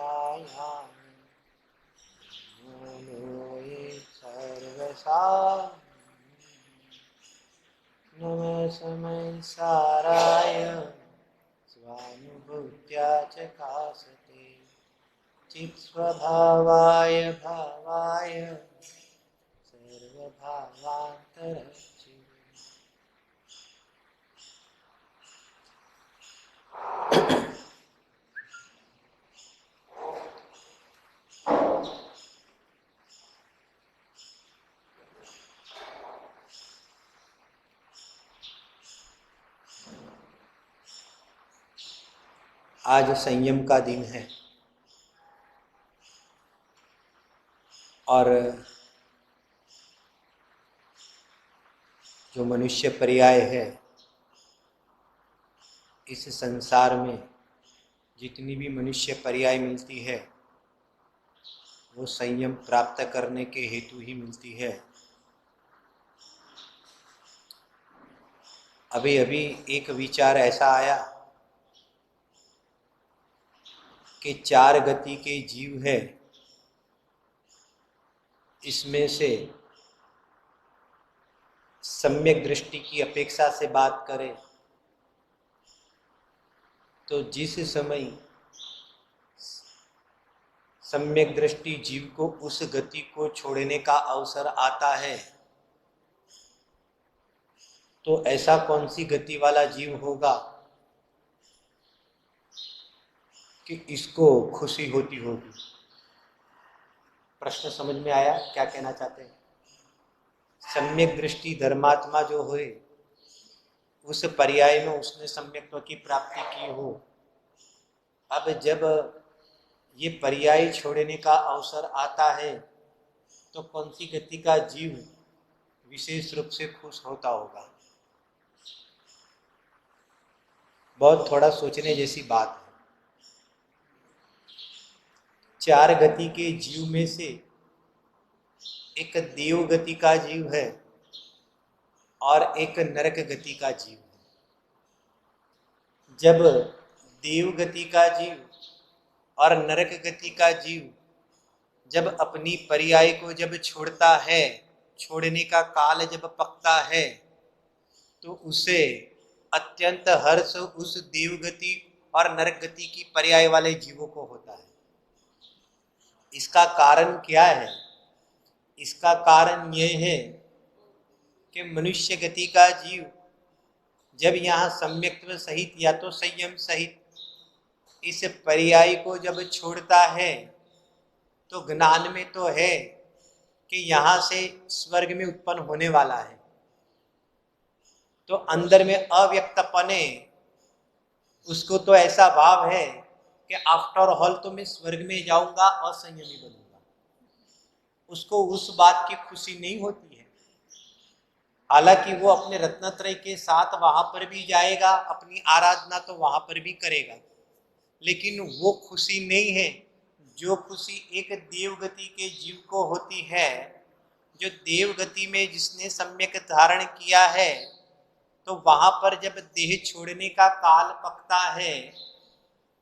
छायामि मूलोऽयि सर्वसारम् नमस्मै साराय स्वानुभूत्या चकासते चित्स्वभावाय भावाय सर्वभावान्तरचित्। आज संयम का दिन है और जो मनुष्य पर्याय है इस संसार में जितनी भी मनुष्य पर्याय मिलती है वो संयम प्राप्त करने के हेतु ही मिलती है। अभी अभी एक विचार ऐसा आया कि 4 गति के जीव है, इसमें से सम्यक दृष्टि की अपेक्षा से बात करें तो जिस समय सम्यक दृष्टि जीव को उस गति को छोड़ने का अवसर आता है तो ऐसा कौन सी गति वाला जीव होगा कि इसको खुशी होती होगी। प्रश्न समझ में आया क्या कहना चाहते हैं? सम्यक दृष्टि धर्मात्मा जो होए उस पर्याय में उसने सम्यक्त्व की प्राप्ति की हो, अब जब ये पर्याय छोड़ने का अवसर आता है तो कौन सी गति का जीव विशेष रूप से खुश होता होगा? बहुत थोड़ा सोचने जैसी बात है। 4 गति के जीव में से एक देव गति का जीव है और एक नरक गति का जीव है। जब देव गति का जीव और नरक गति का जीव जब अपनी पर्याय को जब छोड़ता है, छोड़ने का काल जब पकता है तो उसे अत्यंत हर्ष उस देव गति और नरक गति की पर्याय वाले जीवों को होता है। इसका कारण क्या है? इसका कारण यह है कि मनुष्य गति का जीव जब यहाँ सम्यक्त्व सहित या तो संयम सहित इस पर्याय को जब छोड़ता है तो ज्ञान में तो है कि यहाँ से स्वर्ग में उत्पन्न होने वाला है, तो अंदर में अव्यक्तपने उसको तो ऐसा भाव है कि आफ्टर ऑल तो मैं स्वर्ग में जाऊंगा और संयमी बनूंगा। उसको उस बात की खुशी नहीं होती है। हालांकि वो अपने रत्नत्रय के साथ वहां पर भी जाएगा, अपनी आराधना तो वहां पर भी करेगा, लेकिन वो खुशी नहीं है जो खुशी एक देवगति के जीव को होती है। जो देवगति में जिसने सम्यक धारण किया है तो वहां पर जब देह छोड़ने का काल पकता है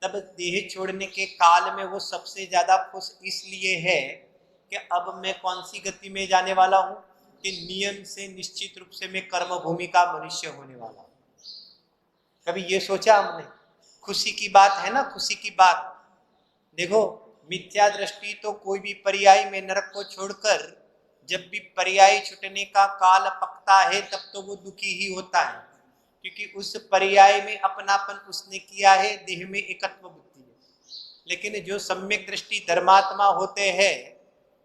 तब देह छोड़ने के काल में वो सबसे ज्यादा खुश इसलिए है कि अब मैं कौन सी गति में जाने वाला हूं कि नियम से निश्चित रूप से मैं कर्म भूमि का मनुष्य होने वाला हूं। कभी ये सोचा हमने? खुशी की बात है ना, खुशी की बात। देखो मिथ्या दृष्टि तो कोई भी पर्याय में नरक को छोड़कर जब भी पर्याय छूटने का काल पकता है तब तो वो दुखी ही होता है, क्योंकि उस पर्याय में अपनापन उसने किया है, देह में एकत्व बुद्धि है। लेकिन जो सम्यक दृष्टि धर्मात्मा होते हैं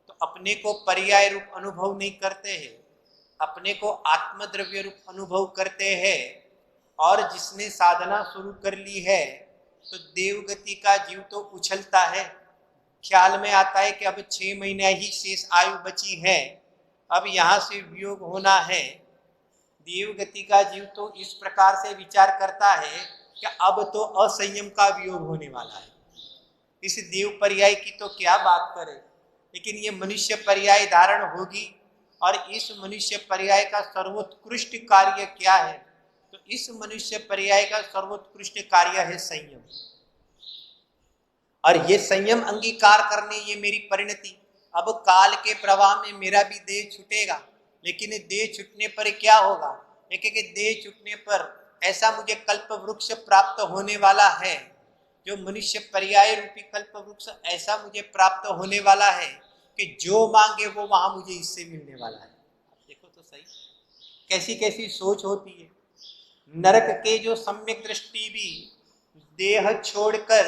तो अपने को पर्याय रूप अनुभव नहीं करते हैं, अपने को आत्मद्रव्य रूप अनुभव करते हैं। और जिसने साधना शुरू कर ली है तो देवगति का जीव तो उछलता है, ख्याल में आता है कि अब 6 महीने ही शेष आयु बची है, अब यहाँ से वियोग होना है। देवगति का जीव तो इस प्रकार से विचार करता है कि अब तो असंयम का वियोग होने वाला है। इस देव पर्याय की तो क्या बात करें, लेकिन ये मनुष्य पर्याय धारण होगी। और इस मनुष्य पर्याय का सर्वोत्कृष्ट कार्य क्या है? तो इस मनुष्य पर्याय का सर्वोत्कृष्ट कार्य है संयम। और ये संयम अंगीकार करने, ये मेरी परिणति। अब काल के प्रवाह में मेरा भी देह छूटेगा, लेकिन देह छूटने पर क्या होगा? एक देह छूटने पर ऐसा मुझे कल्प वृक्ष प्राप्त होने वाला है, जो मनुष्य पर्याय रूपी कल्प वृक्ष ऐसा मुझे प्राप्त होने वाला है कि जो मांगे वो वहां मुझे इससे मिलने वाला है। देखो तो सही, कैसी कैसी सोच होती है। नरक के जो सम्यक दृष्टि भी देह छोड़कर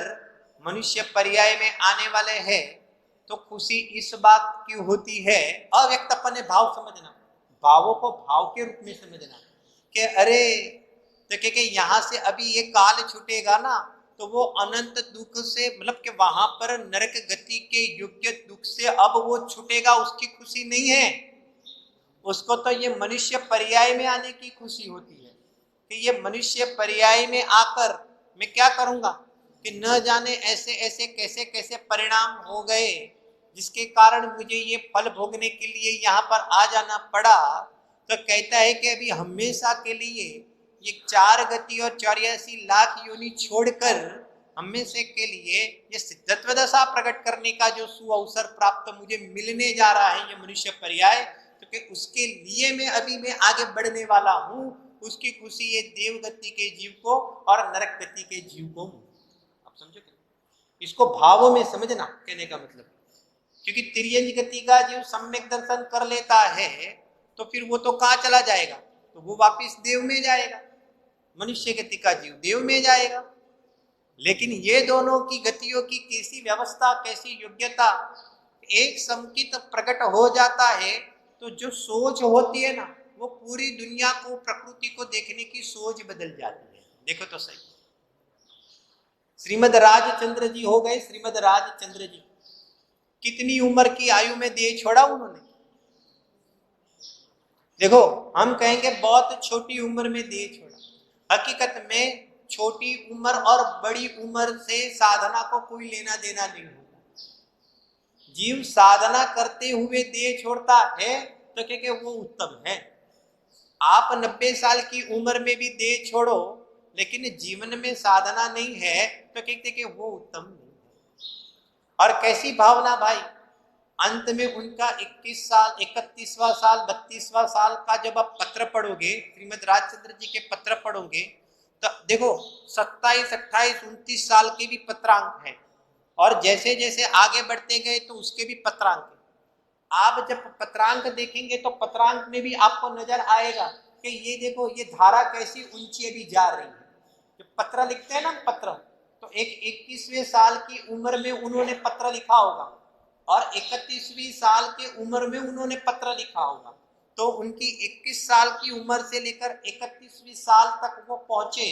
मनुष्य पर्याय में आने वाले हैं, तो खुशी इस बात की होती है, अव्यक्तपने भाव समझना, भावों को भाव के रूप में समझना कि अरे, तो कि यहाँ से अभी ये काल छूटेगा ना, तो वो अनंत दुख से, मतलब कि वहां पर नरक गति के योग्य दुख से अब वो छूटेगा, उसकी खुशी नहीं है। उसको तो ये मनुष्य पर्याय में आने की खुशी होती है कि ये मनुष्य पर्याय में आकर मैं क्या करूंगा कि न जाने ऐसे ऐसे कैसे कैसे परिणाम हो गए, जिसके कारण मुझे ये फल भोगने के लिए यहाँ पर आ जाना पड़ा। तो कहता है कि अभी हमेशा के लिए ये 4 गति और 84 लाख योनि छोड़कर हमेशा के लिए ये सिद्धत्व दशा प्रकट करने का जो सुअवसर प्राप्त मुझे मिलने जा रहा है, ये मनुष्य पर्याय, तो कि उसके लिए मैं अभी मैं आगे बढ़ने वाला हूँ। उसकी खुशी ये देव गति के जीव को और नरक गति के जीव को। आप समझो, इसको भावों में समझना कहने का मतलब, क्योंकि तिर्यंज गति का जीव सम्यक दर्शन कर लेता है तो फिर वो तो कहाँ चला जाएगा? तो वो वापिस देव में जाएगा। मनुष्य गति का जीव देव में जाएगा। लेकिन ये दोनों की गतियों की कैसी व्यवस्था, कैसी योग्यता एक समुचित प्रकट हो जाता है, तो जो सोच होती है ना, वो पूरी दुनिया को, प्रकृति को देखने की सोच बदल जाती है। देखो तो सही, श्रीमद राजचंद्र जी हो गए, श्रीमद राजचंद्र जी कितनी उम्र की आयु में देह छोड़ा उन्होंने? देखो, हम कहेंगे बहुत छोटी उम्र में देह छोड़ा, हकीकत में छोटी उम्र और बड़ी उम्र से साधना को कोई लेना देना नहीं होता। जीव साधना करते हुए देह छोड़ता है तो क्या वो उत्तम है। आप 90 साल की उम्र में भी देह छोड़ो, लेकिन जीवन में साधना नहीं है, तो कहते कि वो उत्तम नहीं है। और कैसी भावना भाई, अंत में उनका 21 साल, 31वां साल, 32वां साल का जब आप पत्र पढ़ोगे, श्रीमद राजचंद्र जी के पत्र पढ़ोगे, तो देखो 27, 28, 29 साल के भी पत्रांक हैं, और जैसे जैसे आगे बढ़ते गए तो उसके भी पत्रांक हैं। आप जब पत्रांक देखेंगे तो पत्रांक में भी आपको नजर आएगा कि ये देखो ये धारा कैसी ऊंची अभी जा रही है। जब पत्र लिखते हैं ना पत्र, तो एक 21वें साल की उम्र में उन्होंने पत्र लिखा होगा और 31वीं साल के उम्र में उन्होंने पत्र लिखा होगा, तो उनकी 21 साल की उम्र से लेकर 31वीं साल तक वो पहुंचे,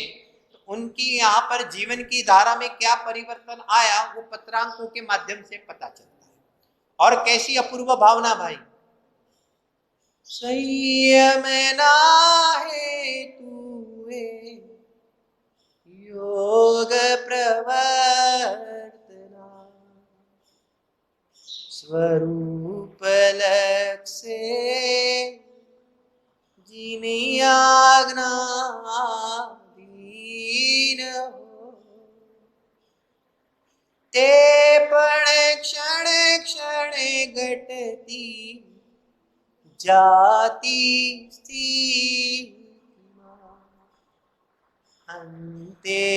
तो उनकी यहाँ पर जीवन की धारा में क्या परिवर्तन आया वो पत्रांकों के माध्यम से पता चलता है। और कैसी अपूर्व भावना भाई, संयम नाहे तूए योग प्रवर्तना, स्वरूप लक्ष्य जिनि आज्ञा दीन हो, ते पण क्षण क्षण घटती जाती स्थिति, अंते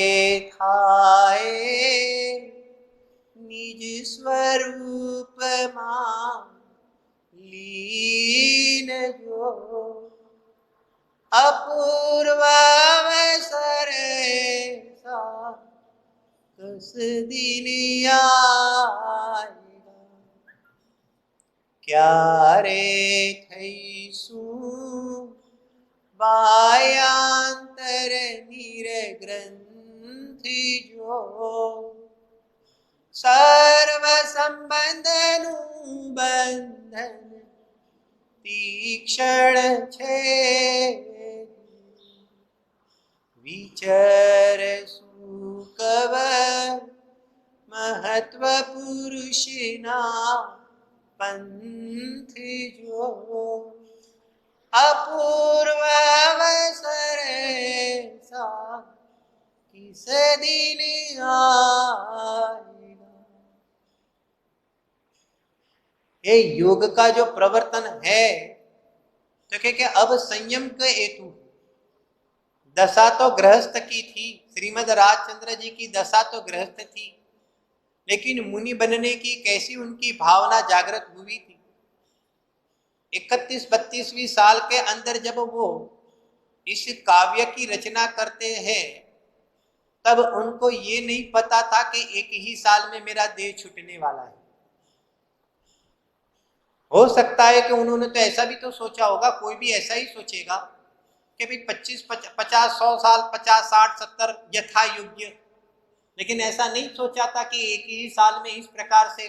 थाए निज स्वरूप मां लीन जो, अपूर्व अवसर सा कस दिन आएगा, क्या रे थैसू बायांतर निरग्रंथि जो, सर्व संबंधनु बंधन तीक्षण छेद, विचर सुकव महत्व पुरुषना पंथ जो, अपूर्व अवसर सा किस दिन आएगा। ये योग का जो प्रवर्तन है, तो क्या अब संयम के हेतु दशा तो गृहस्थ की थी, श्रीमद राजचंद्र जी की दशा तो गृहस्थ थी, लेकिन मुनि बनने की कैसी उनकी भावना जागृत हुई थी। 31-32वीं साल के अंदर जब वो इस काव्य की रचना करते हैं, तब उनको ये नहीं पता था कि एक ही साल में मेरा देह छूटने वाला है। हो सकता है कि उन्होंने तो ऐसा भी तो सोचा होगा, कोई भी ऐसा ही सोचेगा कि भाई 25, 50, 100 साल, 50, 60, 70 यथा योग्य, लेकिन ऐसा नहीं सोचा था कि एक ही साल में इस प्रकार से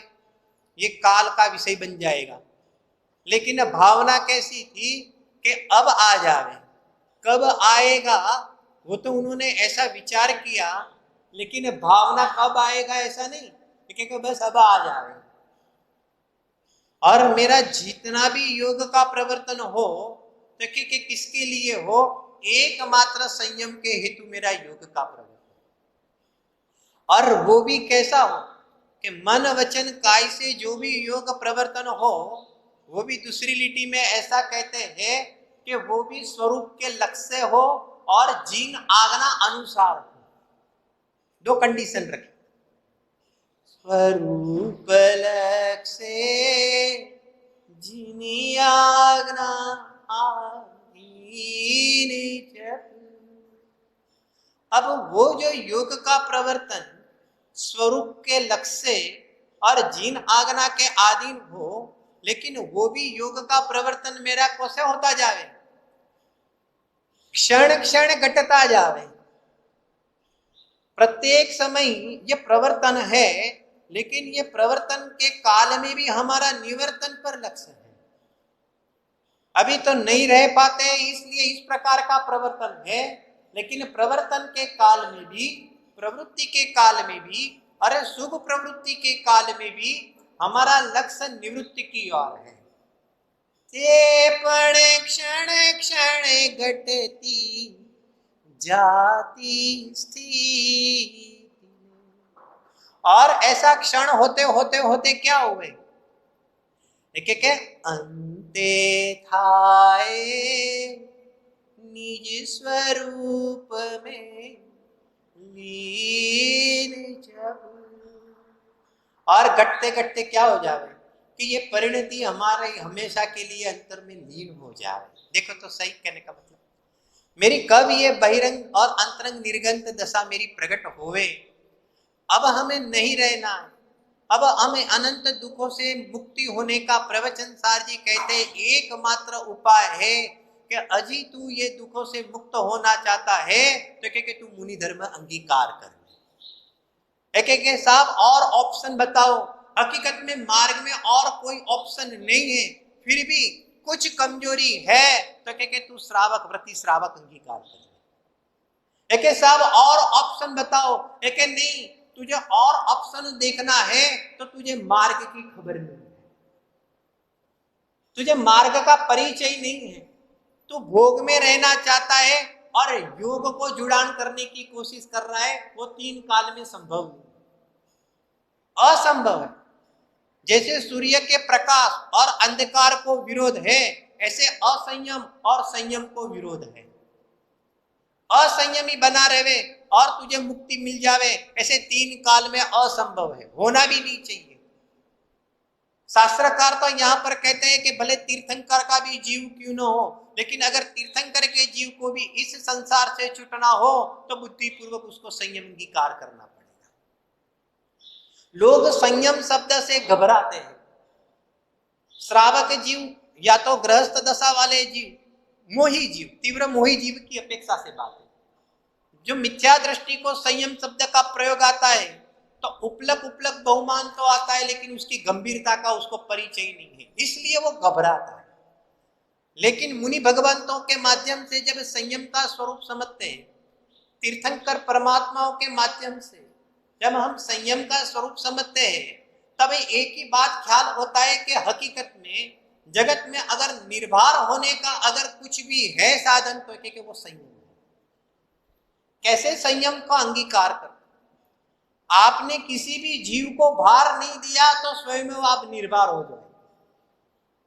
ये काल का विषय बन जाएगा। लेकिन भावना कैसी थी कि अब आ जावे, कब आएगा वो तो उन्होंने ऐसा विचार किया, लेकिन भावना कब आएगा ऐसा नहीं, क्योंकि बस अब आ जावे। और मेरा जितना भी योग का प्रवर्तन हो तो कि किसके लिए हो, एकमात्र संयम के हेतु मेरा योग का प्रवर्तन, और वो भी कैसा हो कि मन वचन काय से जो भी योग प्रवर्तन हो, वो भी दूसरी लिटी में ऐसा कहते हैं कि वो भी स्वरूप के लक्ष्य हो और जीन आज्ञा अनुसार हो। दो कंडीशन रखे, स्वरूप लक्ष्य जिनी आज्ञा आधीन जप। अब वो जो योग का प्रवर्तन स्वरूप के लक्ष्य और जिन आज्ञा के अधीन हो, लेकिन वो भी योग का प्रवर्तन मेरा कैसे होता जावे, क्षण क्षण घटता जावे। प्रत्येक समय ये प्रवर्तन है, लेकिन ये प्रवर्तन के काल में भी हमारा निवर्तन पर लक्ष्य है। अभी तो नहीं रह पाते इसलिए इस प्रकार का प्रवर्तन है, लेकिन प्रवर्तन के काल में भी, प्रवृत्ति के काल में भी, अरे शुभ प्रवृत्ति के काल में भी हमारा लक्ष्य निवृत्ति की ओर है। ते पण क्षण क्षण घटती जाती स्थिति, और ऐसा क्षण होते होते होते क्या हुए, क्या अंते थाए निज स्वरूप में लीन जब। और घटते घटते क्या हो जावे कि ये परिणति हमारे हमेशा के लिए अंतर में लीन हो जावे। देखो तो सही कहने का मतलब, मेरी कब ये बहिरंग और अंतरंग निर्गंत दशा मेरी प्रकट होवे। अब हमें नहीं रहना है, अब हमें अनंत दुखों से मुक्ति होने का प्रवचन सार जी कहते एकमात्र उपाय है कि अजी तू ये दुखों से मुक्त होना चाहता है तो क्या तू मुनि धर्म अंगीकार कर ले। एक साहब और ऑप्शन बताओ, हकीकत में मार्ग में और कोई ऑप्शन नहीं है, फिर भी कुछ कमजोरी है तो क्या तू श्रावक व्रती श्रावक अंगीकार कर ले। एक साहब और ऑप्शन बताओ, एक नहीं, तुझे और ऑप्शन देखना है तो तुझे मार्ग की खबर नहीं है, तुझे मार्ग का परिचय नहीं है, तू भोग में रहना चाहता है और योग को जुड़ान करने की कोशिश कर रहा है, वो 3 काल में संभव नहीं, असंभव है। जैसे सूर्य के प्रकाश और अंधकार को विरोध है, ऐसे असंयम और संयम को विरोध है। असंयमी बना रहे और तुझे मुक्ति मिल जावे, ऐसे 3 काल में असंभव है, होना भी नहीं चाहिए। शास्त्रकार तो यहाँ पर कहते हैं कि भले तीर्थंकर का भी जीव क्यों न हो, लेकिन अगर तीर्थंकर के जीव को भी इस संसार से छूटना हो तो बुद्धिपूर्वक उसको संयम अंगीकार करना पड़ेगा। लोग संयम शब्द से घबराते हैं। श्रावक जीव या तो गृहस्थ दशा वाले जीव, मोही जीव, तीव्र मोही जीव की अपेक्षा से बात है। जो मिथ्या दृष्टि को संयम शब्द का प्रयोग आता है तो उपलक बहुमान तो आता है, लेकिन उसकी गंभीरता का उसको परिचय नहीं है, इसलिए वो घबराता है। लेकिन मुनि भगवंतों के माध्यम से जब संयम का स्वरूप समझते हैं, तीर्थंकर परमात्माओं के माध्यम से जब हम संयम का स्वरूप समझते हैं, तब एक ही बात ख्याल होता है कि हकीकत में जगत में अगर निर्भर होने का अगर कुछ भी है साधन तो कि वो संयम है। कैसे संयम का अंगीकार कर, आपने किसी भी जीव को भार नहीं दिया तो स्वयं आप निर्भर हो जाए।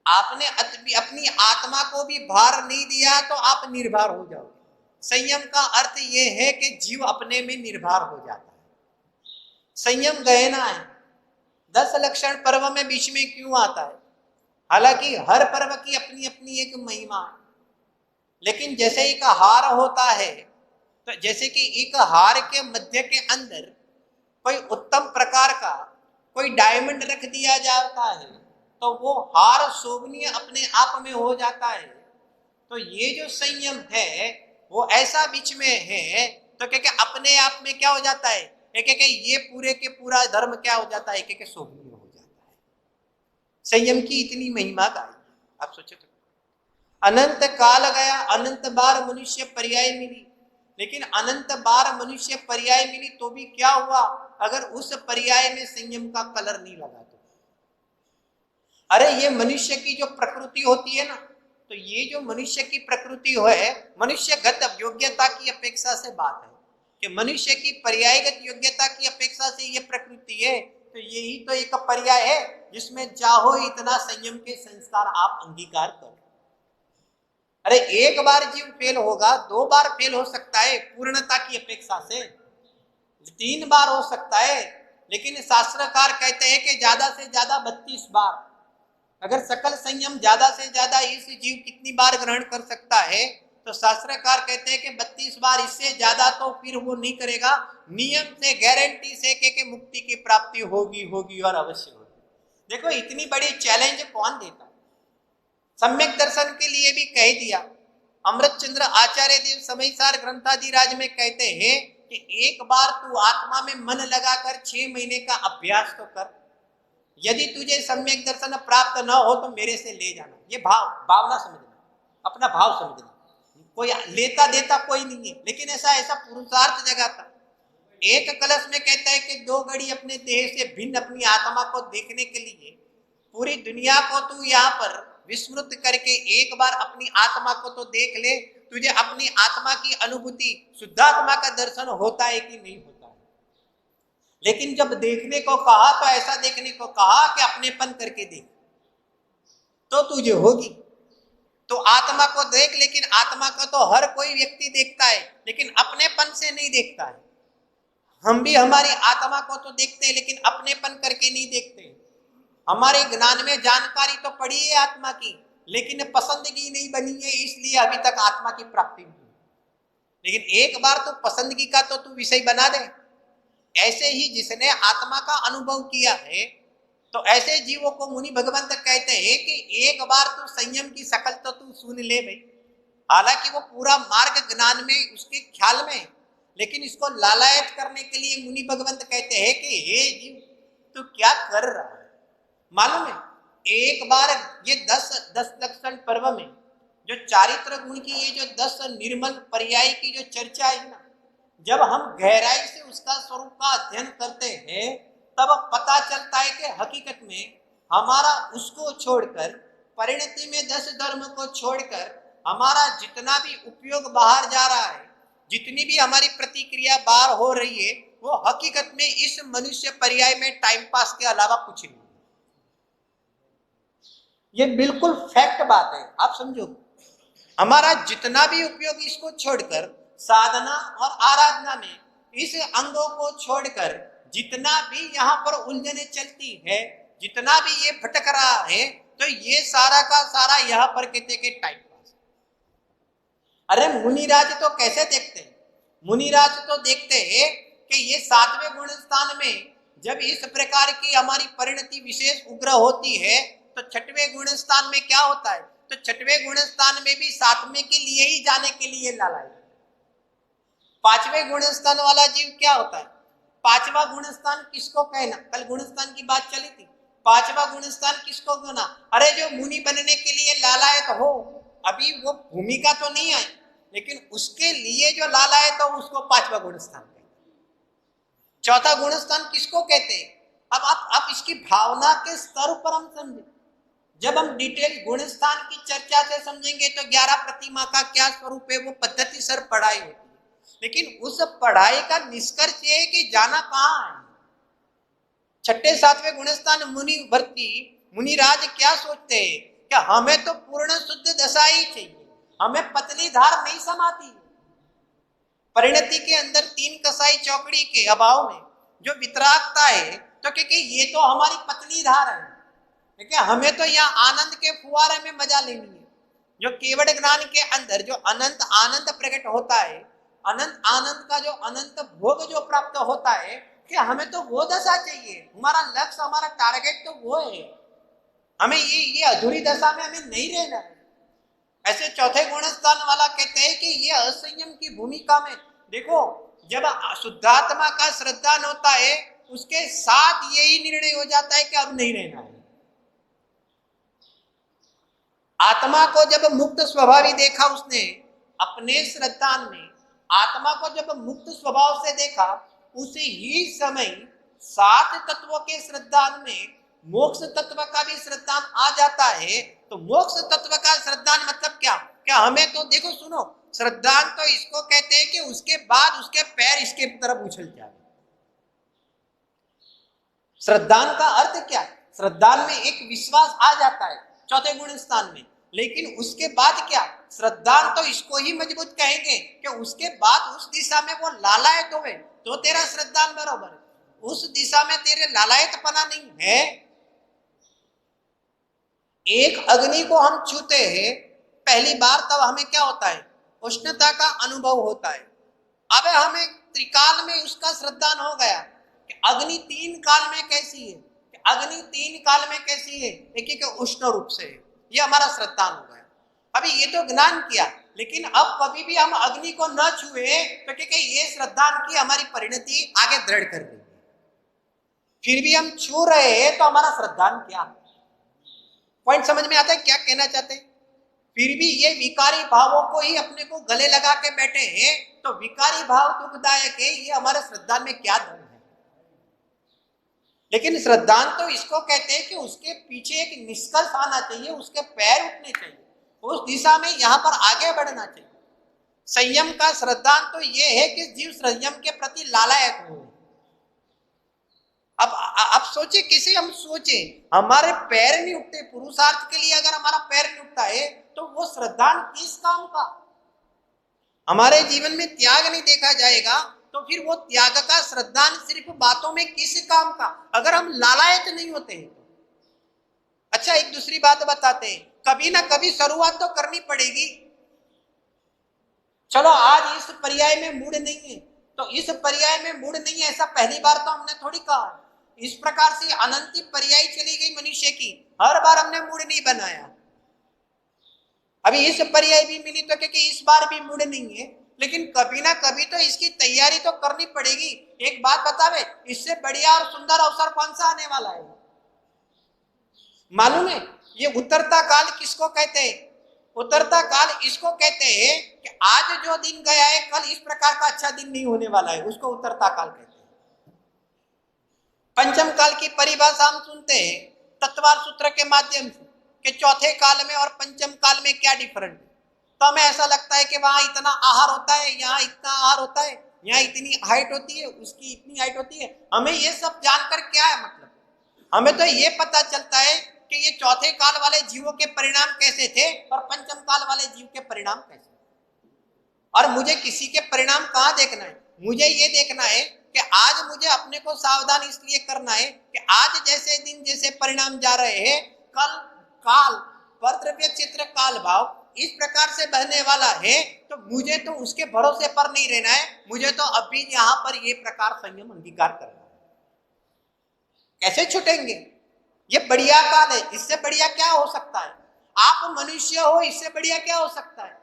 आपने अपनी आत्मा को भी भार नहीं दिया तो आप निर्भर हो जाओगे। संयम का अर्थ यह है कि जीव अपने में निर्भर हो जाता है। संयम गहना है। 10 लक्षण पर्व में बीच में क्यों आता है? हालांकि हर पर्व की अपनी अपनी एक महिमा है, लेकिन जैसे एक हार होता है, तो जैसे कि एक हार के मध्य के अंदर कोई उत्तम प्रकार का कोई डायमंड रख दिया जाता है तो वो हार शोभनीय अपने आप में हो जाता है। तो ये जो संयम है वो ऐसा बीच में है तो क्या अपने आप में क्या हो जाता है, ये पूरे के पूरा धर्म क्या हो जाता है, शोभनीय हो जाता है। संयम की इतनी महिमा का आप सोचो तो। अनंत काल गया, अनंत बार मनुष्य पर्याय मिली, लेकिन अनंत बार मनुष्य पर्याय मिली तो भी क्या हुआ, अगर उस पर्याय में संयम का कलर नहीं लगा तो। अरे ये मनुष्य की जो प्रकृति होती है ना, तो ये जो मनुष्य की प्रकृति है, मनुष्यगत योग्यता की अपेक्षा से बात है कि मनुष्य की पर्यायगत योग्यता की अपेक्षा से ये प्रकृति है, तो यही तो एक पर्याय है जिसमें चाहो इतना संयम के संस्कार आप अंगीकार करो। अरे एक बार जीव फेल होगा, 2 बार फेल हो सकता है पूर्णता की अपेक्षा से, 3 बार हो सकता है, लेकिन शास्त्रकार कहते हैं कि ज्यादा से ज्यादा 32 बार। अगर सकल संयम ज्यादा से ज्यादा इस जीव कितनी बार ग्रहण कर सकता है, तो शास्त्रकार कहते हैं कि 32 बार, इससे ज्यादा तो फिर वो नहीं करेगा। नियम से गारंटी से के मुक्ति की प्राप्ति होगी होगी और अवश्य होगी। देखो इतनी बड़ी चैलेंज कौन देता है? सम्यक दर्शन के लिए भी कह दिया। अमृतचंद्र आचार्य देव समयसार ग्रंथादिराज में कहते हैं कि एक बार तू आत्मा में मन लगाकर 6 महीने का अभ्यास तो कर, यदि तुझे सम्यक दर्शन प्राप्त न हो तो मेरे से ले जाना। ये भावना समझना, अपना भाव समझना। कोई लेता देता कोई नहीं है, लेकिन ऐसा पुरुषार्थ जगाता। एक कलश में कहता है कि 2 घड़ी अपने देह से भिन्न अपनी आत्मा को देखने के लिए पूरी दुनिया को तू यहाँ पर विस्मृत करके एक बार अपनी आत्मा को तो देख ले, तुझे अपनी आत्मा की अनुभूति, शुद्धात्मा का दर्शन होता है कि नहीं होता है। लेकिन जब देखने को कहा तो ऐसा देखने को कहा कि अपनेपन करके देख तो तुझे होगी। तो आत्मा को देख, लेकिन आत्मा को तो हर कोई व्यक्ति देखता है, लेकिन अपनेपन से नहीं देखता है। हम भी हमारी आत्मा को तो देखते हैं, लेकिन अपनेपन करके नहीं देखते। हमारे ज्ञान में जानकारी तो पड़ी है आत्मा की, लेकिन पसंदगी नहीं बनी है, इसलिए अभी तक आत्मा की प्राप्ति नहीं। लेकिन एक बार तो पसंदगी का तो तू विषय बना दे। ऐसे ही जिसने आत्मा का अनुभव किया है, तो ऐसे जीवों को मुनि भगवंत कहते हैं कि एक बार तू संयम की शकल तो तू सुन ले भाई। हालांकि वो पूरा मार्ग ज्ञान में उसके ख्याल में, लेकिन इसको लालायत करने के लिए मुनि भगवंत कहते हैं कि हे जीव तू क्या कर रहा है। मालूम है, एक बार ये 10 लक्षण पर्व में जो चारित्र गुण की ये जो 10 निर्मल पर्याय की जो चर्चा है ना, जब हम गहराई से उसका स्वरूप का अध्ययन करते हैं तब पता चलता है कि हकीकत में हमारा उसको छोड़कर, परिणति में 10 धर्म को छोड़कर हमारा जितना भी उपयोग बाहर जा रहा है, जितनी भी हमारी प्रतिक्रिया बाहर हो रही है, वो हकीकत में इस मनुष्य पर्याय में टाइम पास के अलावा कुछ नहीं। ये बिल्कुल फैक्ट बात है, आप समझो। हमारा जितना भी उपयोग इसको छोड़कर साधना और आराधना में, इस अंगों को छोड़कर जितना भी यहाँ पर उलझने चलती है, जितना भी ये भटक रहा है, तो ये सारा का सारा यहाँ पर कहते के टाइम पास। अरे मुनिराज तो कैसे देखते हैं? मुनिराज तो देखते हैं कि ये 7वें गुण स्थान में जब इस प्रकार की हमारी परिणति विशेष उग्र होती है, तो 6वें गुण स्थान में क्या होता है? तो 6वें गुण स्थान में भी 7वें के लिए ही जाने के लिए लालायत। 5वें गुण स्थान वाला जीव क्या होता है? 5वां गुण स्थान किसको कहना? कल गुण स्थान की बात चली थी। 5वां गुण स्थान किसको कहना? अरे जो मुनि बनने के लिए लालायत हो, अभी वो भूमिका तो नहीं आई, लेकिन उसके लिए जो लालायत हो उसको 5वां गुण स्थान कहते हैं। 4था गुण स्थान किसको कहते हैं? अब आप इसकी भावना के स्तर पर हम समझे। जब हम डिटेल गुण स्थान की चर्चा से समझेंगे तो 11 प्रतिमा का क्या स्वरूप है वो पद्धति सर पढ़ाई होती है, लेकिन उस पढ़ाई का निष्कर्ष ये है कि जाना कहाँ है। 6ठे 7वें गुण स्थान मुनि भर्ती मुनिराज क्या सोचते हैं? कि हमें तो पूर्ण शुद्ध दशा ही चाहिए, हमें पतली धार नहीं समाती। परिणति के अंदर तीन कसाई चौकड़ी के अभाव में जो वितरागता है, तो क्योंकि ये तो हमारी पतली धार है, क्योंकि हमें तो यहाँ आनंद के फुवारे में मजा लेनी है। जो केवल ज्ञान के अंदर जो अनंत आनंद प्रकट होता है, अनंत आनंद का जो अनंत भोग जो प्राप्त होता है, कि हमें तो वो दशा चाहिए, हमारा लक्ष्य हमारा टारगेट तो वो है। हमें ये अधूरी दशा में हमें नहीं रहना है। ऐसे चौथे गुण स्थान वाला कहते हैं कि ये असंयम की भूमिका में देखो, जब शुद्धात्मा का श्रद्धान होता है, उसके साथ यही निर्णय हो जाता है कि अब नहीं रहना है। आत्मा को जब मुक्त स्वभावी देखा उसने अपने श्रद्धान में, आत्मा को जब मुक्त स्वभाव से देखा, उसी ही समय सात तत्वों के श्रद्धान में मोक्ष तत्व का भी श्रद्धान आ जाता है। तो मोक्ष तत्व का श्रद्धान मतलब क्या? क्या हमें तो देखो सुनो, श्रद्धान तो इसको कहते हैं कि उसके बाद उसके पैर इसके तरफ उछल जाए। श्रद्धान का अर्थ क्या? श्रद्धान में एक विश्वास आ जाता है चौथे गुण स्थान में, लेकिन उसके बाद क्या? श्रद्धान तो इसको ही मजबूत कहेंगे कि उसके बाद उस दिशा में वो लालायत होवे तो तेरा श्रद्धान बरोबर है। उस दिशा में तेरे लालायतपना नहीं है। एक अग्नि को हम छूते हैं पहली बार, तब हमें क्या होता है? उष्णता का अनुभव होता है। अब हमें त्रिकाल में उसका श्रद्धान हो गया कि अग्नि तीन काल में कैसी है, अग्नि तीन काल में कैसी है, देखिए कि उष्ण रूप से है, ये हमारा श्रद्धान हो गया। अभी ये तो ज्ञान किया, लेकिन अब कभी भी हम अग्नि को न छुए तो क्योंकि ये श्रद्धान की हमारी परिणति आगे दृढ़ कर रही है। फिर भी हम छू रहे हैं तो हमारा श्रद्धान क्या? पॉइंट समझ में आता है क्या कहना चाहते हैं? फिर भी ये विकारी भावों को ही अपने को गले लगा के बैठे हैं, तो विकारी भाव दुखदायक है, ये हमारे श्रद्धान में क्या धर्म है? लेकिन श्रद्धान तो इसको कहते हैं कि उसके पीछे एक निष्कर्ष आना चाहिए, उसके पैर उठने चाहिए, उस दिशा में यहाँ पर आगे बढ़ना चाहिए। संयम का श्रद्धान तो ये है कि जीव संयम के प्रति लालायत हो। अब सोचे, किसे हम सोचे हमारे पैर नहीं उठते, पुरुषार्थ के लिए अगर हमारा पैर नहीं उठता है तो वो श्रद्धान किस काम का? हमारे जीवन में त्याग नहीं देखा जाएगा तो फिर वो त्याग का श्रद्धान सिर्फ बातों में किस काम का, अगर हम लालायत नहीं होते हैं। अच्छा, एक दूसरी बात बताते हैं, कभी ना कभी शुरुआत तो करनी पड़ेगी। चलो आज इस पर्याय में मूड नहीं है तो इस पर्याय में मूड नहीं है, ऐसा पहली बार तो हमने थोड़ी कहा। इस प्रकार से अनंती पर्याय चली गई मनुष्य की, हर बार हमने मूड नहीं बनाया। अभी इस पर्याय भी मिली तो क्योंकि इस बार भी मूड नहीं है, लेकिन कभी ना कभी तो इसकी तैयारी तो करनी पड़ेगी। एक बात बतावे, इससे बढ़िया और सुंदर अवसर कौन सा आने वाला है मालूम है? ये उतरता काल किसको कहते हैं? उतरता काल इसको कहते हैं कि आज जो दिन गया है कल इस प्रकार का अच्छा दिन नहीं होने वाला है, उसको उतरता काल कहते हैं। पंचम काल की परिभाषा हम सुनते हैं तत्वार सूत्र के माध्यम से कि चौथे काल में और पंचम काल में क्या डिफरेंट है। तो हमें ऐसा लगता है कि वहां इतना आहार होता है, यहाँ इतना आहार होता है, यहाँ इतनी हाइट होती है, उसकी इतनी हाइट होती है। हमें ये सब जानकर क्या है मतलब? हमें तो ये पता चलता है कि ये चौथे काल वाले जीवों के परिणाम कैसे थे और पंचम काल वाले जीव के परिणाम कैसे। और मुझे किसी के परिणाम कहाँ देखना है? मुझे ये देखना है कि आज मुझे अपने को सावधान इसलिए करना है कि आज जैसे दिन जैसे परिणाम जा रहे हैं, कल काल परद्रव्य चित्र काल भाव इस प्रकार से बहने वाला है, तो मुझे तो उसके भरोसे पर नहीं रहना है। मुझे तो अभी यहाँ पर ये प्रकार संयम अंगीकार करना है। कैसे छूटेंगे? ये बढ़िया काल है, इससे बढ़िया क्या हो सकता है? आप मनुष्य हो, इससे बढ़िया क्या हो सकता है?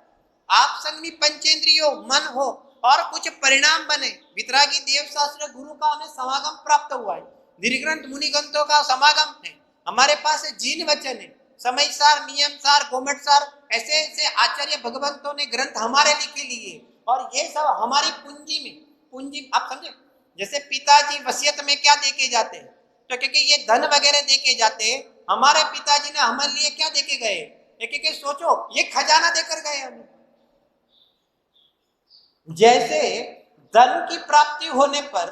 आप संगनी पंचेंद्रिय हो, मन हो और कुछ परिणाम बने। वितरागी देव शास्त्र गुरु का हमें समागम प्राप्त हुआ है, दीर्घग्रंथ मुनि ग्रंथों का समागम है, हमारे पास जीन वचन है, समय सार, नियम सार, गोमट सार, ऐसे ऐसे आचार्य भगवंतों ने ग्रंथ हमारे लिखे लिए, और ये सब हमारी पूंजी में, पूंजी आप समझे, जैसे पिताजी वसीयत में क्या देके जाते हैं, तो क्योंकि ये धन वगैरह देके जाते हैं, हमारे पिताजी ने हमारे लिए क्या देके गए? एक सोचो, ये खजाना देकर गए हमें। जैसे धन की प्राप्ति होने पर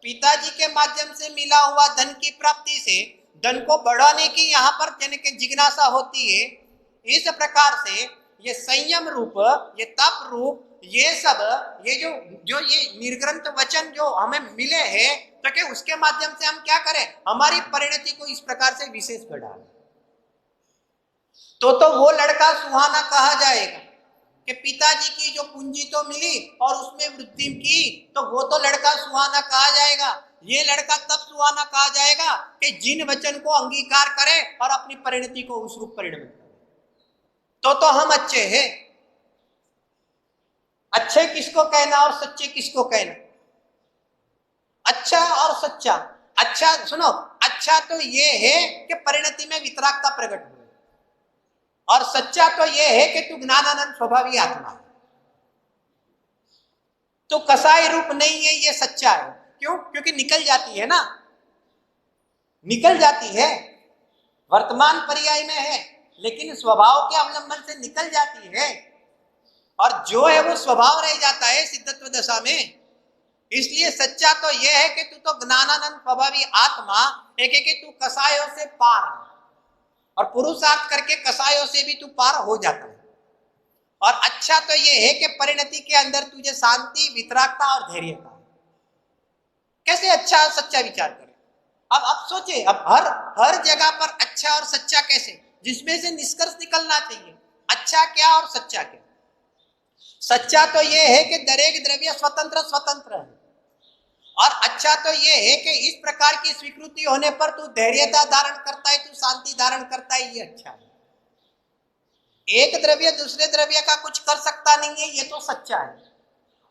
पिताजी के माध्यम से मिला हुआ धन की प्राप्ति से धन को बढ़ाने की यहाँ पर जन के जिज्ञासा होती है, इस प्रकार से ये संयम रूप, ये तप रूप, ये सब, ये जो ये निर्ग्रंथ वचन जो हमें मिले हैं, तो कि उसके माध्यम से हम क्या करें, हमारी परिणति को इस प्रकार से विशेष बढ़ाएं। तो वो लड़का सुहाना कहा जाएगा कि पिताजी की जो पूंजी तो मिली और उसमें वृद्धि की, तो वो तो लड़का सुहाना कहा जाएगा। ये लड़का तब सुहाना कहा जाएगा कि जिन वचन को अंगीकार करे और अपनी परिणति को उस रूप परिणमित करे। तो हम अच्छे हैं। अच्छे किसको कहना और सच्चे किसको कहना? अच्छा और सच्चा। अच्छा सुनो, अच्छा तो ये है कि परिणति में वितरागता प्रकट हुई, और सच्चा तो ये है कि तू ज्ञानानंद स्वभावी आत्मा है, तो कसाई रूप नहीं है, ये सच्चा है। क्यों? क्योंकि निकल जाती है ना, निकल जाती है, वर्तमान पर्याय में है लेकिन स्वभाव के अवलंबन से निकल जाती है, और जो है वो स्वभाव रह जाता है सिद्धत्व दशा में। इसलिए सच्चा तो यह है कि तू तो ज्ञानानंद स्वभावी आत्मा एक कि तू कसायों से पार है, और पुरुषार्थ करके कसायों से भी तू पार हो जाता है। और अच्छा तो यह है कि परिणति के अंदर तुझे शांति, वितरागता और धैर्यता। कैसे अच्छा और सच्चा विचार करें? अब सोचे, अब हर जगह पर अच्छा और सच्चा कैसे, जिसमें से निष्कर्ष निकलना चाहिए अच्छा क्या और सच्चा क्या। सच्चा तो यह है कि दरेक द्रव्य स्वतंत्र है, और अच्छा तो यह है कि इस प्रकार की स्वीकृति होने पर तू धैर्यता धारण करता है, तू शांति धारण करता है, ये अच्छा है। एक द्रव्य दूसरे द्रव्य का कुछ कर सकता नहीं है, ये तो सच्चा है।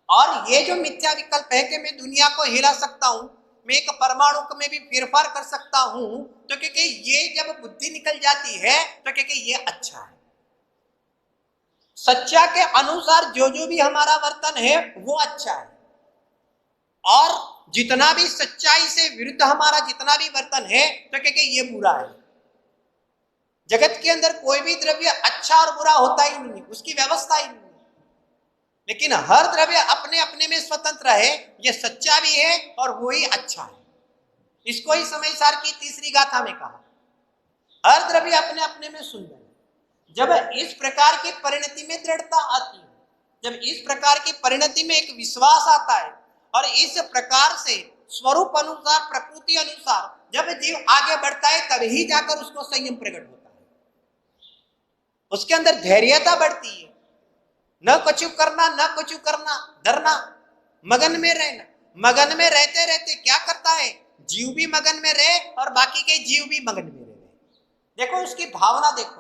और ये जो मिथ्या विकल्प है कि मैं दुनिया को हिला सकता हूं, मैं एक परमाणु में भी फेरफार कर सकता हूं, तो क्योंकि ये जब बुद्धि निकल जाती है तो क्योंकि ये अच्छा है। सच्चा के अनुसार जो भी हमारा वर्तन है वो अच्छा है, और जितना भी सच्चाई से विरुद्ध हमारा जितना भी वर्तन है तो क्योंकि ये बुरा है। जगत के अंदर कोई भी द्रव्य अच्छा और बुरा होता ही नहीं है, उसकी व्यवस्था ही नहीं है, लेकिन हर द्रव्य अपने अपने में स्वतंत्र है, ये सच्चा भी है और वो ही अच्छा है। इसको ही समय सार की तीसरी गाथा में कहा, हर द्रव्य अपने अपने में सुंदर है। जब इस प्रकार की परिणति में दृढ़ता आती है, जब इस प्रकार की परिणति में एक विश्वास आता है, और इस प्रकार से स्वरूप अनुसार, प्रकृति अनुसार जब जीव आगे बढ़ता है, तभी जाकर उसको संयम प्रकट होता है, उसके अंदर धैर्यता बढ़ती है। न कुछ करना, न कुछ करना, डरना, मगन में रहना। मगन में रहते रहते क्या करता है, जीव भी मगन में रहे और बाकी के जीव भी मगन में रहे। देखो उसकी भावना देखो,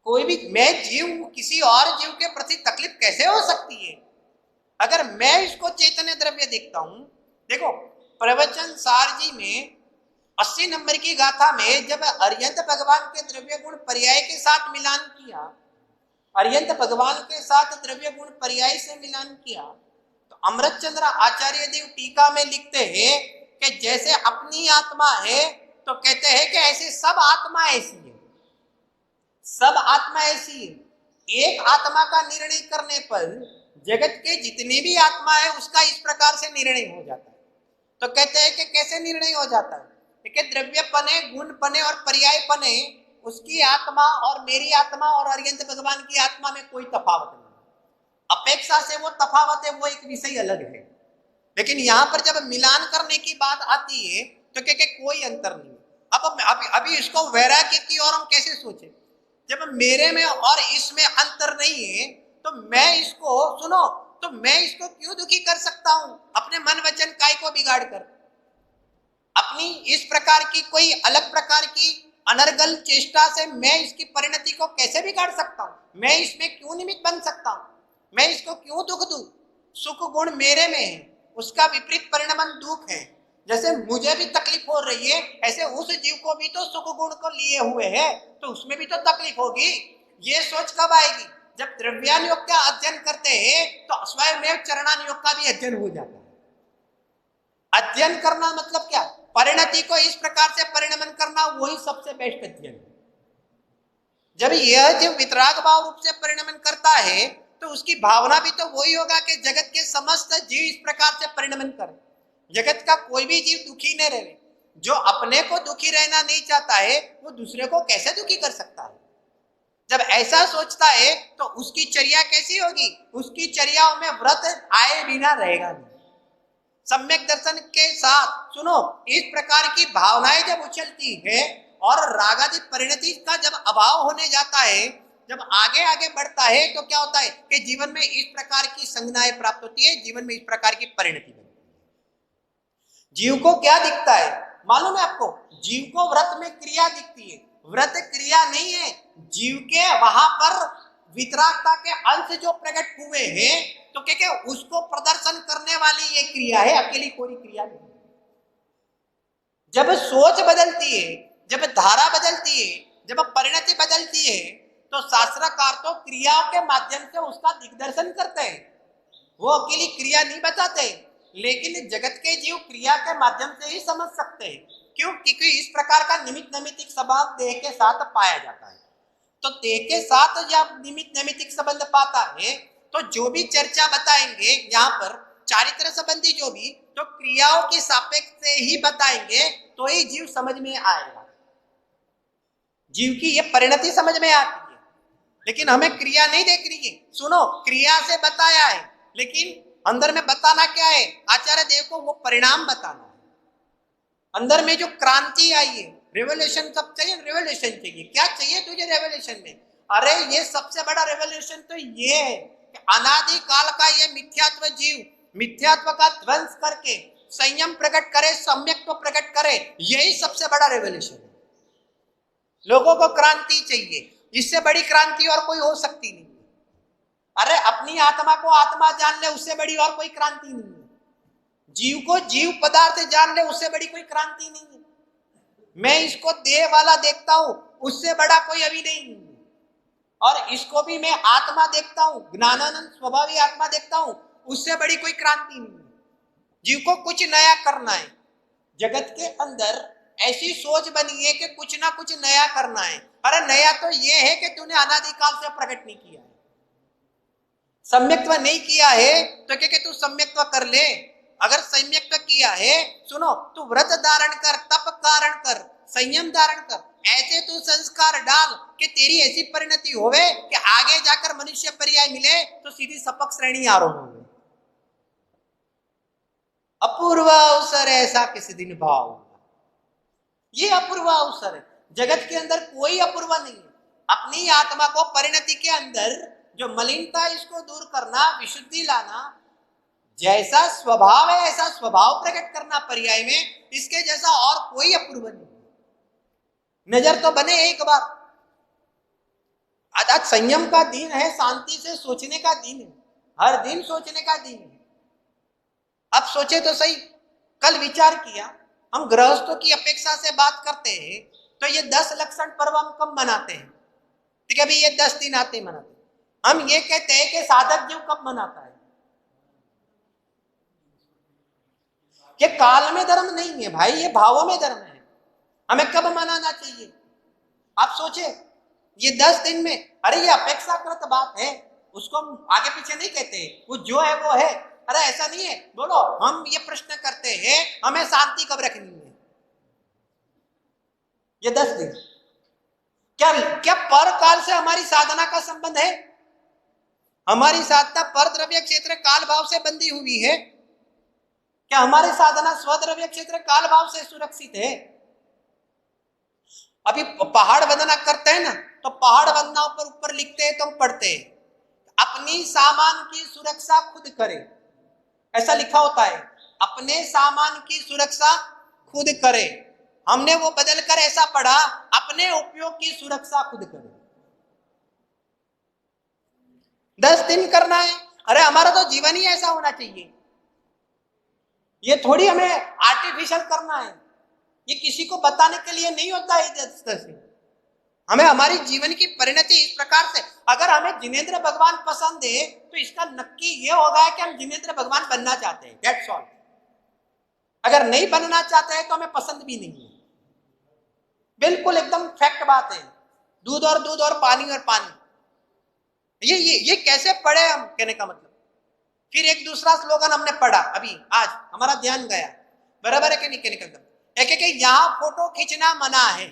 कोई भी, मैं जीव किसी और जीव के प्रति तकलीफ कैसे हो सकती है अगर मैं इसको चैतन्य द्रव्य देखता हूं। देखो प्रवचन सार जी में 80 नंबर की गाथा में जब अर्यंत भगवान के द्रव्य गुण पर्याय के साथ मिलान किया, अर्यंत भगवान के साथ द्रव्य गुण पर्याय से मिलान किया, तो अमृतचंद्र आचार्य देव टीका में लिखते हैं कि जैसे अपनी आत्मा है तो कहते हैं कि ऐसे सब आत्मा ऐसी है, सब आत्मा ऐसी है। एक आत्मा का निर्णय करने पर जगत के जितने भी आत्मा है उसका इस प्रकार से निर्णय हो जाता है। तो कहते हैं कि कैसे निर्णय हो जाता है, कि द्रव्य पने, गुण पने और पर्याय पने, उसकी आत्मा और मेरी आत्मा और अर्यंत भगवान की आत्मा में कोई तफावत नहीं। अपेक्षा से वो तफावत है, वो एक विषय अलग है, लेकिन यहाँ पर जब मिलान करने की बात आती है तो क्या कोई अंतर नहीं। अब अभी इसको वैराग्य की और हम कैसे सोचे, जब मेरे में और इसमें अंतर नहीं है तो मैं इसको, सुनो, तो मैं इसको क्यों दुखी कर सकता हूं अपने मन वचन काय को बिगाड़ कर। अपनी इस प्रकार की कोई अलग प्रकार की अनर्गल चेष्टा से मैं इसकी परिणति को कैसे बिगाड़ सकता हूं, मैं इसमें क्यों निमित्त बन सकता हूं, मैं इसको क्यों दुख दूं। सुख गुण मेरे में है, उसका विपरीत परिणाम दुख है। जैसे मुझे भी तकलीफ हो रही है, ऐसे उस जीव को भी तो सुख गुण को लिए हुए है, तो उसमें भी तो तकलीफ होगी। ये सोच कब आएगी, जब द्रव्यानुयोग का अध्ययन करते हैं तो स्वयं चरणानुयोग का भी अध्ययन हो जाता है। अध्ययन करना मतलब क्या, परिणति को इस प्रकार से परिणमन करना, वही सबसे बेस्ट अध्ययन है। जब यह जीव वितराग भाव रूप से परिणमन करता है तो उसकी भावना भी तो वही होगा कि जगत के समस्त जीव इस प्रकार से परिणमन करें, जगत का कोई भी जीव दुखी न रहे। जो अपने को दुखी रहना नहीं चाहता है वो दूसरे को कैसे दुखी कर सकता है। जब ऐसा सोचता है तो उसकी चर्या कैसी होगी? उसकी चर्याओं में व्रत आए बिना रहेगा नहीं। सम्यक दर्शन के साथ सुनो, इस प्रकार की भावनाएं जब उछलती है और रागादि परिणति का जब अभाव होने जाता है, जब आगे आगे बढ़ता है, तो क्या होता है कि जीवन में इस प्रकार की संज्ञाएं प्राप्त होती है, जीवन में इस प्रकार की परिणति बनती है। जीव को क्या दिखता है मालूम है आपको? जीव को व्रत में क्रिया दिखती है, व्रत क्रिया नहीं है। जीव के वहां पर वितरागता के अंश जो प्रकट हुए हैं, तो क्या उसको प्रदर्शन करने वाली ये क्रिया है, अकेली कोई क्रिया नहीं। जब सोच बदलती है, जब धारा बदलती है, जब परिणति बदलती है, तो शास्त्रकार तो क्रियाओं के माध्यम से उसका दिग्दर्शन करते हैं, वो अकेली क्रिया नहीं बताते। लेकिन जगत के जीव क्रिया के माध्यम से ही समझ सकते हैं। क्यों? क्योंकि इस प्रकार का निमित्त नैमित्तिक संबंध देह के साथ पाया जाता है। तो देह के साथ जब निमित्त नैमित्तिक संबंध पाता है, तो जो भी चर्चा बताएंगे यहाँ पर चारित्र संबंधी जो भी, तो क्रियाओं के सापेक्ष से ही बताएंगे, तो ही जीव समझ में आएगा। जीव की ये परिणति समझ में आती है, लेकिन हमें क्रिया नहीं देख रही है। सुनो, क्रिया से बताया है, लेकिन अंदर में बताना क्या है? आचार्य देव को वो परिणाम बताना है। अंदर में जो क्रांति आई है, रेवोल्यूशन कब चाहिए? रेवोल्यूशन चाहिए। क्या चाहिए तुझे रेवोल्यूशन में? अरे ये सबसे बड़ा रेवोल्यूशन तो ये है कि अनादि काल का ये मिथ्यात्व जीव मिथ्यात्व का ध्वंस करके संयम प्रकट करे, सम्यक्त्व प्रकट करे, यही सबसे बड़ा रेवोल्यूशन है। लोगों को क्रांति चाहिए, इससे बड़ी क्रांति और कोई हो सकती नहीं। अरे अपनी आत्मा को आत्मा जान ले, उससे बड़ी और कोई क्रांति नहीं है। जीव को जीव पदार्थ जान ले, उससे बड़ी कोई क्रांति नहीं है। मैं इसको देह वाला देखता हूं, उससे बड़ा कोई अभी नहीं है। और इसको भी मैं आत्मा देखता हूं, ज्ञानानंद स्वभावी आत्मा देखता हूं, उससे बड़ी कोई क्रांति नहीं है। जीव को कुछ नया करना है। जगत के अंदर ऐसी सोच बनी है कि कुछ ना कुछ नया करना है। अरे नया तो ये है कि तूने अनादिकाल से प्रकट नहीं किया है, सम्यक्त्व नहीं किया है, तो क्या तू सम्यक्त्व कर ले। अगर सम्यक्त्व किया है, सुनो, तू व्रत धारण कर, तप धारण कर, संयम धारण कर, ऐसे तू संस्कार डाल कि तेरी ऐसी परिणति होवे कि आगे जाकर मनुष्य पर्याय मिले तो सीधी सपक श्रेणी आरोह हो। अपूर्व अवसर ऐसा किसी दिन भाव, ये अपूर्व अवसर है। जगत के अंदर कोई अपूर्व नहीं है। अपनी आत्मा को परिणति के अंदर जो मलिनता, इसको दूर करना, विशुद्धि लाना, जैसा स्वभाव है ऐसा स्वभाव प्रकट करना पर्याय में, इसके जैसा और कोई अपूर्व नहीं। नजर तो बने एक बार। आज संयम का दिन है, शांति से सोचने का दिन है, हर दिन सोचने का दिन है। अब सोचे तो सही, कल विचार किया, हम गृहस्थों की अपेक्षा से बात करते हैं, तो ये 10 लक्षण पर्व हम कब मनाते हैं? ठीक है भाई, ये 10 दिन आते मनाते। हम ये कहते हैं कि साधक जीव कब मनाता है? ये काल में धर्म नहीं है भाई, ये भावों में धर्म है। हमें कब मनाना चाहिए? आप सोचे, ये 10 दिन में, अरे ये अपेक्षाकृत बात है, उसको हम आगे पीछे नहीं कहते, वो जो है वो है। अरे ऐसा नहीं है, बोलो, हम ये प्रश्न करते हैं हमें शांति कब रखनी है? ये 10 दिन क्या क्या पर काल से हमारी साधना का संबंध है? हमारी साधना पर द्रव्य क्षेत्र काल भाव से बंधी हुई है क्या? हमारी साधना स्वद्रव्य क्षेत्र काल भाव से सुरक्षित है? अभी पहाड़ वंदना करते हैं ना, तो पहाड़ वंदना ऊपर लिखते हैं, तो हम पढ़ते हैं अपनी सामान की सुरक्षा खुद करे, ऐसा लिखा होता है, अपने सामान की सुरक्षा खुद करे। हमने वो बदलकर ऐसा पढ़ा, अपने उपयोग की सुरक्षा खुद करे। 10 दिन करना है, अरे हमारा तो जीवन ही ऐसा होना चाहिए। ये थोड़ी हमें आर्टिफिशियल करना है, ये किसी को बताने के लिए नहीं होता है। से हमें हमारी जीवन की परिणति इस प्रकार से, अगर हमें जिनेंद्र भगवान पसंद है तो इसका नक्की ये होगा कि हम जिनेंद्र भगवान बनना चाहते हैं, दैट्स ऑल। अगर नहीं बनना चाहते हैं तो हमें पसंद भी नहीं है, बिल्कुल एकदम फैक्ट बात है। दूध और पानी और पानी, ये कैसे पढ़े हम, कहने का मतलब। फिर एक दूसरा स्लोगन हमने पढ़ा अभी, आज हमारा ध्यान गया, बराबर है कि नहीं? कहने का मतलब एक यहाँ फोटो खींचना मना है।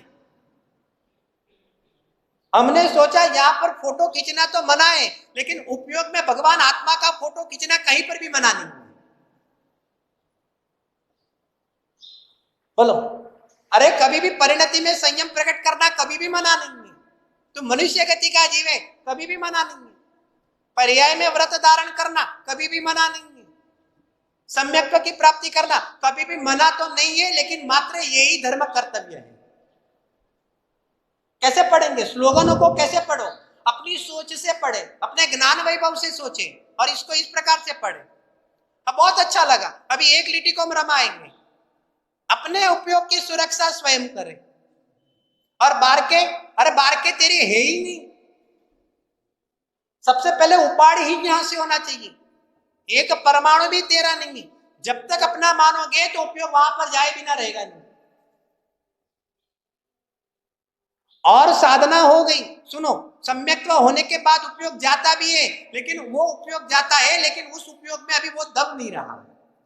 हमने सोचा यहाँ पर फोटो खींचना तो मना है, लेकिन उपयोग में भगवान आत्मा का फोटो खींचना कहीं पर भी मना नहीं है। बोलो, अरे कभी भी परिणति में संयम प्रकट करना कभी भी मना नहीं है। तो मनुष्य गति का जीव है, कभी भी मना नहीं है। पर्याय में व्रत धारण करना कभी भी मना नहीं है। सम्यक्त्व की प्राप्ति करना कभी भी मना तो नहीं है, लेकिन मात्र यही धर्म कर्तव्य है। कैसे पढ़ेंगे? स्लोगनों को कैसे पढ़ो? अपनी सोच से पढ़े, अपने ज्ञान वैभव से सोचे और इसको इस प्रकार से पढ़े। अब बहुत अच्छा लगा। अभी एक लिटी को हम रमाएंगे, अपने उपयोग की सुरक्षा स्वयं करें। और बार के, अरे बार के तेरी है ही नहीं। सबसे पहले उपाड़ ही यहां से होना चाहिए। एक परमाणु भी तेरा नहीं है। जब तक अपना मानोगे तो उपयोग वहां पर जाए बिना रहेगा नहीं। और साधना हो गई। सुनो, सम्यक्त्व होने के बाद उपयोग जाता भी है, लेकिन वो उपयोग जाता है, लेकिन उस उपयोग में अभी वो दम नहीं रहा,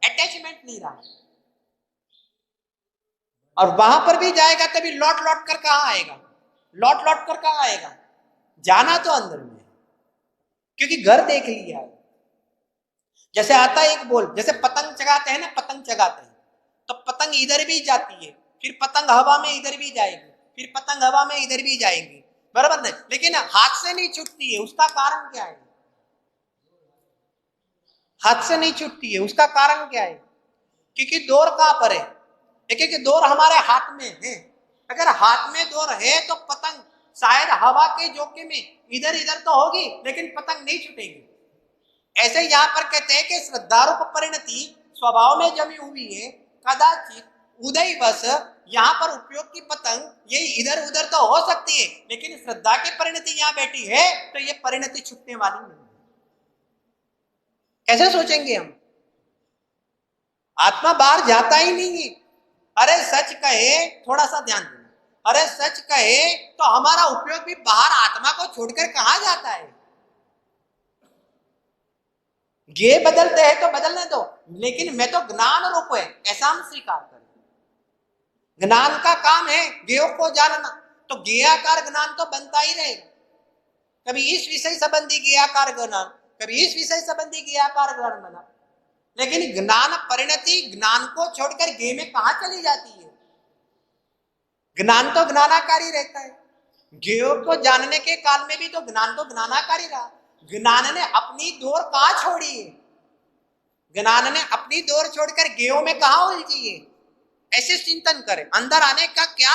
अटैचमेंट नहीं रहा। और वहां पर भी जाएगा तभी लौट लौट कर कहां आएगा? लौट लौट कर कहां आएगा? जाना तो अंदर में है, क्योंकि घर देख लिया है। जैसे आता है एक बोल, जैसे पतंग चगाते हैं ना, पतंग चगाते हैं तो पतंग इधर भी जाती है, फिर पतंग हवा में इधर भी जाएगी, फिर पतंग हवा में इधर भी जाएगी, बराबर नहीं? लेकिन हाथ से नहीं छूटती है। उसका कारण क्या है? हाथ से नहीं छूटती है, उसका कारण क्या है? क्योंकि डोर कहां पर है? देखिए, डोर हमारे हाथ में है। अगर हाथ में डोर है तो पतंग शायद हवा के झोंके में इधर इधर तो होगी, लेकिन पतंग नहीं छूटेगी। ऐसे यहाँ पर कहते हैं कि श्रद्धारूप परिणति स्वभाव में जमी हुई है, कदाचित उदयवश यहाँ पर उपयोग की पतंग ये इधर उधर तो हो सकती है, लेकिन श्रद्धा की परिणति यहाँ बैठी है तो ये परिणति छूटने वाली नहीं। कैसे सोचेंगे हम? आत्मा बाहर जाता ही नहीं है। अरे सच कहे, थोड़ा सा ध्यान देना, अरे सच कहे तो हमारा उपयोग भी बाहर आत्मा को छोड़कर कहां जाता है? गे बदलते हैं तो बदलने दो, लेकिन मैं तो ज्ञान रूप है ऐसा हम स्वीकार करें। ज्ञान का काम है गेयों को जानना, तो गेयाकार ज्ञान तो बनता ही रहेगा। कभी इस विषय संबंधी गेयाकार ज्ञान, कभी इस विषय संबंधी गेयाकार ज्ञान बना, लेकिन ज्ञान परिणति ज्ञान को छोड़कर गे में कहां चली जाती है? ज्ञान तो ज्ञानाकारी रहता है। गेयों को जानने के काल में भी तो ज्ञान तो ज्ञानाकारी रहा। ज्ञान ने अपनी डोर कहां छोड़ी है? ज्ञान ने अपनी डोर छोड़कर गेयों में कहां उलझी है? ऐसे चिंतन करें, अंदर आने का क्या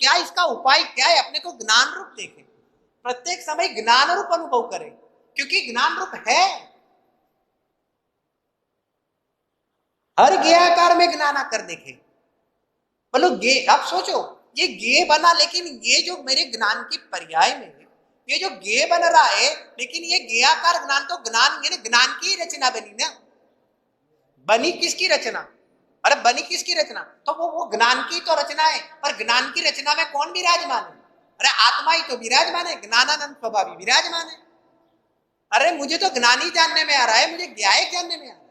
क्या इसका उपाय क्या है? अपने को ज्ञान रूप देखें, प्रत्येक समय ज्ञान रूप अनुभव करें, क्योंकि ज्ञान रूप है। हर गेयाकार में ज्ञान आकर देखे। बोलो गे, आप सोचो ये गे बना, लेकिन ये जो मेरे ज्ञान की पर्याय में है, ये जो गे बन रहा है, लेकिन ये गेयाकार ज्ञान तो ज्ञान, ये ज्ञान की रचना बनी ना। बनी किसकी रचना? अरे बनी किसकी रचना? तो वो ज्ञान की तो रचना है, पर ज्ञान की रचना में कौन विराजमान है? अरे आत्मा ही तो विराजमान है, ज्ञानानंद स्वभावी विराजमान है। अरे मुझे तो ज्ञान ही जानने में आ रहा है, मुझे ज्ञाय जानने में आ रहा है।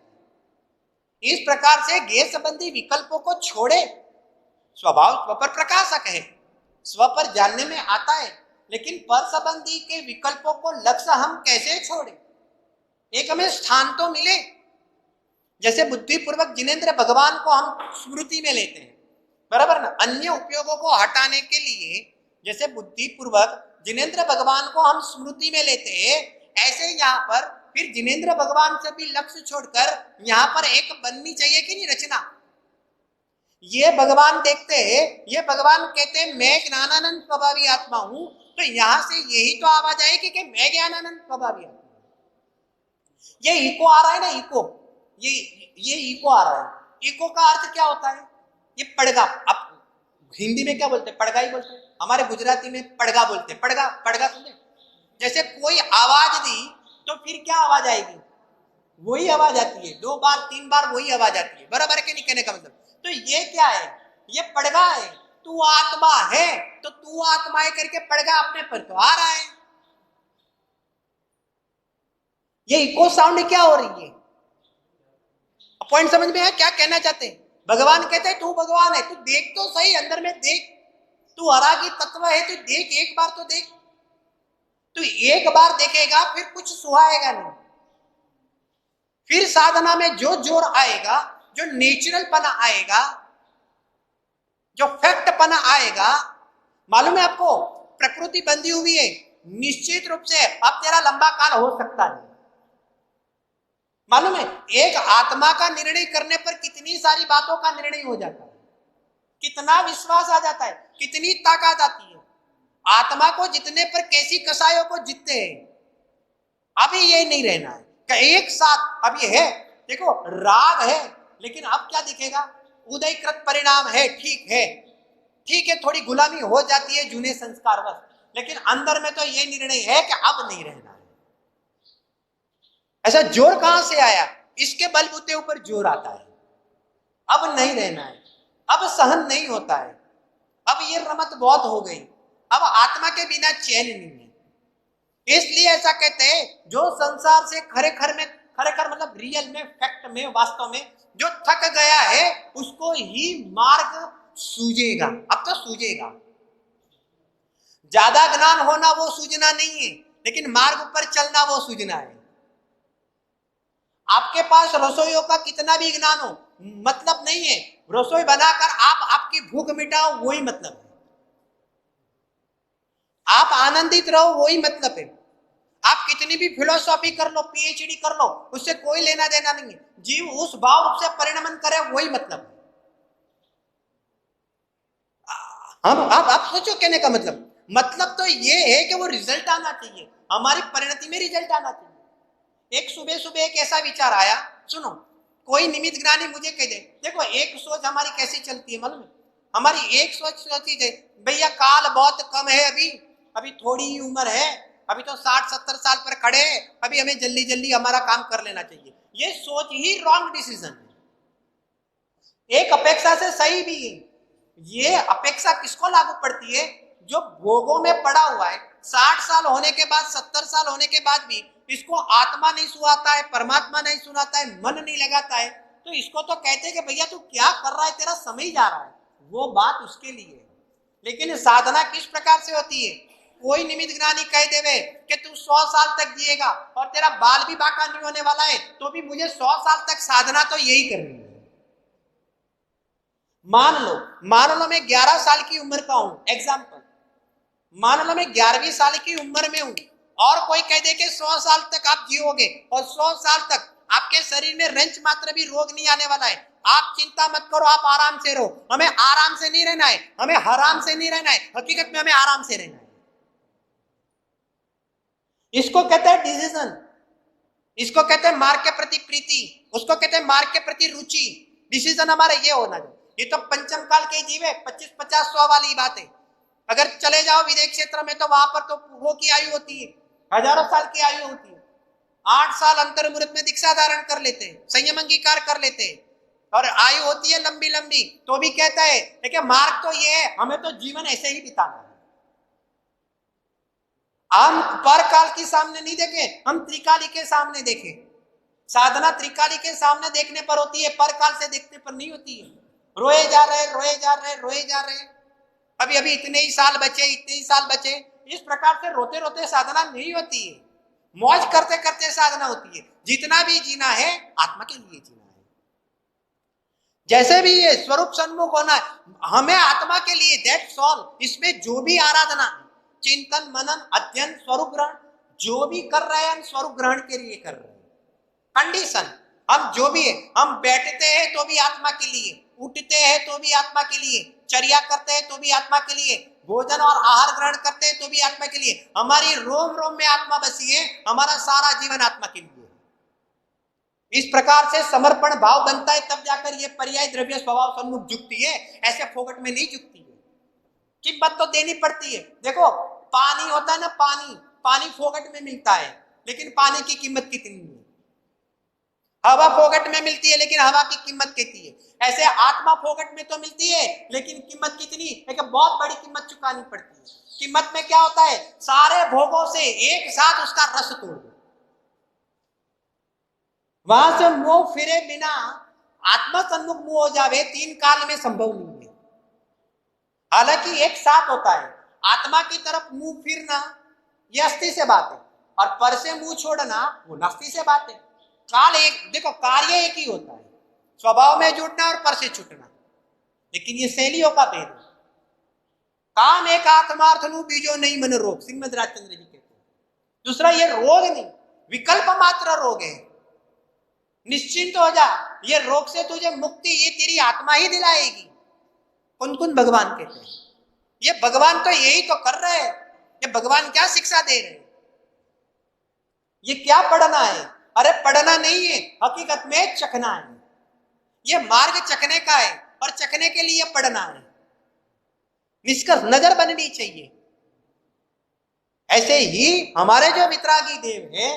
इस प्रकार से गे संबंधी विकल्पों को छोड़े। स्वभाव स्व पर प्रकाशक है, स्व पर जानने में आता है, लेकिन पर संबंधी के विकल्पों को लक्ष्य हम कैसे छोड़े? एक हमें स्थान तो मिले। जैसे बुद्धिपूर्वक जिनेंद्र भगवान को हम स्मृति में लेते हैं, बराबर ना? अन्य उपयोगों को हटाने के लिए जैसे बुद्धिपूर्वक जिनेंद्र भगवान को हम स्मृति में लेते हैं, ऐसे यहाँ पर फिर जिनेंद्र भगवान से भी लक्ष्य छोड़कर यहाँ पर एक बननी चाहिए कि नहीं रचना? ये भगवान देखते हैं, ये भगवान कहते हैं मैं ज्ञानानंद स्वभावी आत्मा हूं, तो यहां से यही तो आवाज आएगी कि मैं ज्ञानानंद स्वभावी आत्मा। ये इको आ रहा है ना, इको, ये इको आ रहा है। इको का अर्थ क्या होता है? ये पड़गा। अब हिंदी में क्या बोलते हैं? पड़गा ही बोलते हैं। हमारे गुजराती में पड़गा बोलते हैं। पड़गा, पड़गा सुने? जैसे कोई आवाज दी तो फिर क्या आवाज आएगी? वही आवाज आती है, 2 बार 3 बार वही आवाज आती है, बराबर के नहीं कहने का मतलब। तो ये क्या है? ये पड़गा है। तू आत्मा है तो तू आत्मा है करके पड़गा अपने पर तो आ रहा है। ये इको साउंड क्या हो रही है? पॉइंट समझ में है क्या कहना चाहते हैं? भगवान कहते हैं तू भगवान है, तू देख तो सही, अंदर में देख। तू हरागी तत्व है, तू देख, एक बार तो देख। तो एक बार देखेगा फिर कुछ सुहाएगा नहीं। फिर साधना में जो जोर आएगा, जो नेचुरल पना आएगा, जो फैक्ट पना आएगा, मालूम है आपको, प्रकृति बंधी हुई है, निश्चित रूप से अब तेरा लंबा काल हो सकता नहीं। मालूम है, एक आत्मा का निर्णय करने पर कितनी सारी बातों का निर्णय हो जाता है, कितना विश्वास आ जाता है, कितनी ताकत आती है। आत्मा को जितने पर कैसी कसायों को जीतते हैं। अभी ये नहीं रहना है एक साथ। अब ये है, देखो राग है, लेकिन अब क्या दिखेगा, उदयकृत परिणाम है, ठीक है, ठीक है, थोड़ी गुलामी हो जाती है जूने संस्कार बस, लेकिन अंदर में तो ये निर्णय है कि अब नहीं रहना है। ऐसा जोर कहां से आया, इसके बलबूते ऊपर जोर आता है। अब नहीं रहना है, अब सहन नहीं होता है, अब ये रमत बहुत हो गई, अब आत्मा के बिना चैन नहीं है। इसलिए ऐसा कहते हैं, जो संसार से खरेखर मतलब रियल में, फैक्ट में, वास्तव में जो थक गया है उसको ही मार्ग सूझेगा। अब तो सूझेगा, ज्यादा ज्ञान होना वो सूझना नहीं है, लेकिन मार्ग पर चलना वो सूझना है। आपके पास रसोइयों का कितना भी ज्ञान हो, मतलब नहीं है। रसोई बनाकर आप आपकी भूख मिटाओ, वही मतलब है। आप आनंदित रहो, वही मतलब है। आप कितनी भी फिलोसॉफी कर लो, पीएचडी कर लो, उससे कोई लेना देना नहीं है। जीव उस भाव रूप से परिणमन करे, वही मतलब है। हम आप सोचो कहने का मतलब तो ये है कि वो रिजल्ट आना चाहिए, हमारी परिणति में रिजल्ट आना चाहिए। एक सुबह सुबह एक ऐसा विचार आया, सुनो, कोई निमित्त ज्ञानी मुझे कह दे, देखो एक सोच हमारी कैसी चलती है मालूम है, हमारी एक सोच सोची है, भैया काल बहुत कम है, अभी थोड़ी ही उम्र है, अभी तो 60-70 साल पर खड़े हैं, अभी हमें जल्दी जल्दी हमारा काम कर लेना चाहिए। ये सोच ही रॉन्ग डिसीजन है। एक अपेक्षा से सही भी है। ये अपेक्षा किसको लागू पड़ती है, जो भोगों में पड़ा हुआ है, 60 साल होने के बाद, 70 साल होने के बाद भी इसको आत्मा नहीं सुनाता है, परमात्मा नहीं सुनाता है, मन नहीं लगाता है, तो इसको तो कहते हैं कि भैया तू क्या कर रहा है, तेरा समय जा रहा है। वो बात उसके लिए। लेकिन साधना किस प्रकार से होती है, कोई निमित्त ज्ञानी कह देवे कि तू 100 साल तक जिएगा और तेरा बाल भी बाका नहीं होने वाला है, तो भी मुझे 100 साल तक साधना तो यही करनी है। मान लो मैं 11 साल की उम्र का हूं, एग्जाम्पल, मान लो मैं 11वीं साल की उम्र में हूं, और कोई कह दे कि 100 साल तक आप जियोगे और 100 साल तक आपके शरीर में रंच मात्र भी रोग नहीं आने वाला है, आप चिंता मत करो, आप आराम से रहो। हमें आराम से नहीं रहना है, हमें हराम से नहीं रहना है, हकीकत में हमें आराम से रहना है। इसको कहते हैं डिसीजन, इसको कहते हैं मार्ग के प्रति प्रीति, उसको कहते हैं मार्ग के प्रति रुचि। डिसीजन हमारा ये होना चाहिए। ये तो पंचम काल के जीव है, 25-50-100 वाली बात है। अगर चले जाओ विदेश क्षेत्र में तो वहां पर तो वो की आयु होती है, हजारों साल की आयु होती है। 8 साल अंतर मुहूर्त में दीक्षा धारण कर लेते हैं, संयम अंगीकार कर लेते हैं, और आयु होती है लंबी लंबी, तो भी कहता है देखिए मार्ग तो ये है, हमें तो जीवन ऐसे ही बिताना है। हम पर काल के सामने नहीं देखे, हम त्रिकाली के सामने देखे। साधना त्रिकाली के सामने देखने पर होती है, पर काल से देखने पर नहीं होती है। रोए जा रहे, रोए जा रहे, रोए जा रहे, अभी अभी इतने ही साल बचे, इतने ही साल बचे, इस प्रकार से रोते रोते साधना नहीं होती है। मौज करते करते साधना होती है। जितना भी जीना है आत्मा के लिए जीना है। जैसे भी ये स्वरूप सन्मुख होना है, हमें आत्मा के लिए, दैट्स ऑल। इसमें जो भी आराधना, चिंतन, मनन, अध्ययन, स्वरूप ग्रहण, जो भी कर रहे हैं हम स्वरूप ग्रहण के लिए कर रहे हैं। कंडीशन हम जो भी है, हम बैठते हैं तो भी आत्मा के लिए, उठते हैं तो भी आत्मा के लिए, चर्या करते हैं तो भी आत्मा के लिए, भोजन और आहार ग्रहण करते हैं तो भी आत्मा के लिए। हमारी रोम रोम में आत्मा बसी है, हमारा सारा जीवन आत्मा के लिए। इस प्रकार से समर्पण भाव बनता है, तब जाकर ये पर्याय द्रव्य स्वभाव सन्मुख जुकती है, ऐसे फोकट में नहीं जुकती है। कीमत तो देनी पड़ती है। देखो पानी होता है ना, पानी फोकट में मिलता है, लेकिन पानी की कीमत कितनी है। हवा फोकट में मिलती है, लेकिन हवा की कीमत कितनी है। ऐसे आत्मा फोकट में तो मिलती है, लेकिन कीमत कितनी, एक बहुत बड़ी कीमत चुकानी पड़ती है। कीमत में क्या होता है, सारे भोगों से एक साथ उसका रस तोड़ दो। वहां से मुंह फिरे बिना आत्मा सन्मुख मुंह हो जावे, 3 काल में संभव नहीं है। हालांकि एक साथ होता है, आत्मा की तरफ मुंह फिरना ये अस्थि से बात है, और पर से मुंह छोड़ना वो नास्ति से बात है। काल एक, देखो कार्य एक ही होता है, स्वभाव में जुड़ना और पर से छूटना, लेकिन ये शैलियों का भेद है। काम एक आत्मार्थ नु बीजो नहीं मन रोग, श्रीमद राजचंद्र जी कहते हैं। दूसरा ये रोग नहीं, विकल्प मात्र रोग है। निश्चिंत हो जा, ये रोग से तुझे मुक्ति ये तेरी आत्मा ही दिलाएगी। कुन कुन भगवान कहते हैं, ये भगवान तो यही तो कर रहे हैं। ये भगवान क्या शिक्षा दे रहे हैं? ये क्या पढ़ना है? अरे पढ़ना नहीं है, हकीकत में चखना है। ये मार्ग चखने का है, और चखने के लिए पढ़ना है। निष्कर्ष नजर बननी चाहिए। ऐसे ही हमारे जो वितरागी देव हैं,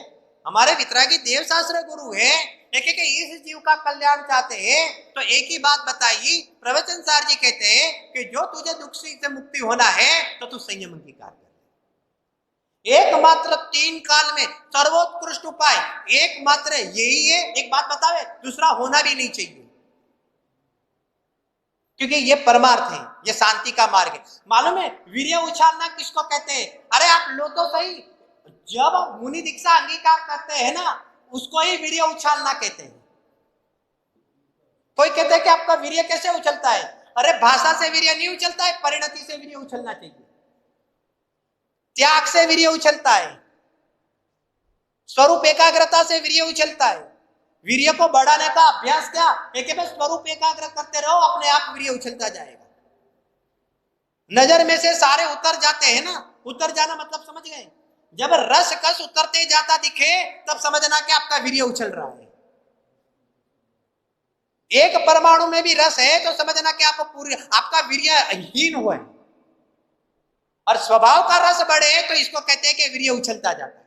हमारे वितरागी देव शास्त्र गुरु हैं, एक इस जीव का कल्याण चाहते हैं, तो एक ही बात बताई। प्रवचन सार जी कहते हैं कि जो तुझे दुख से मुक्ति होना है तो तू संयम अंगीकार कर। एकमात्र 3 काल में सर्वोत्कृष्ट उपाय एकमात्र यही है। एक बात बतावे, दूसरा होना भी नहीं चाहिए, क्योंकि ये परमार्थ है, ये शांति का मार्ग है। मालूम है वीर्य उछालना किसको कहते हैं? अरे आप लो तो सही, जब मुनि दीक्षा अंगीकार करते हैं ना, उसको ही वीर्य उछालना कहते हैं। कोई कहते हैं कि आपका वीर्य कैसे उछलता है? अरे भाषा से वीर्य नहीं उछलता है, परिणति से वीर्य उछलना चाहिए, त्याग से वीर्य उछलता है, स्वरूप एकाग्रता से वीर्य उछलता है। वीर्य को बढ़ाने का अभ्यास क्या? एक स्वरूप एकाग्र करते रहो, अपने आप वीर्य उछलता जाएगा। नजर में से सारे उतर जाते हैं ना, उतर जाना मतलब समझ गए? जब रस कस उतरते जाता दिखे तब समझना कि आपका वीर्य उछल रहा है। एक परमाणु में भी रस है तो समझना कि आपका वीर्य हीन हुआ है। और स्वभाव का रस बढ़े तो इसको कहते हैं कि वीर्य उछलता जाता है।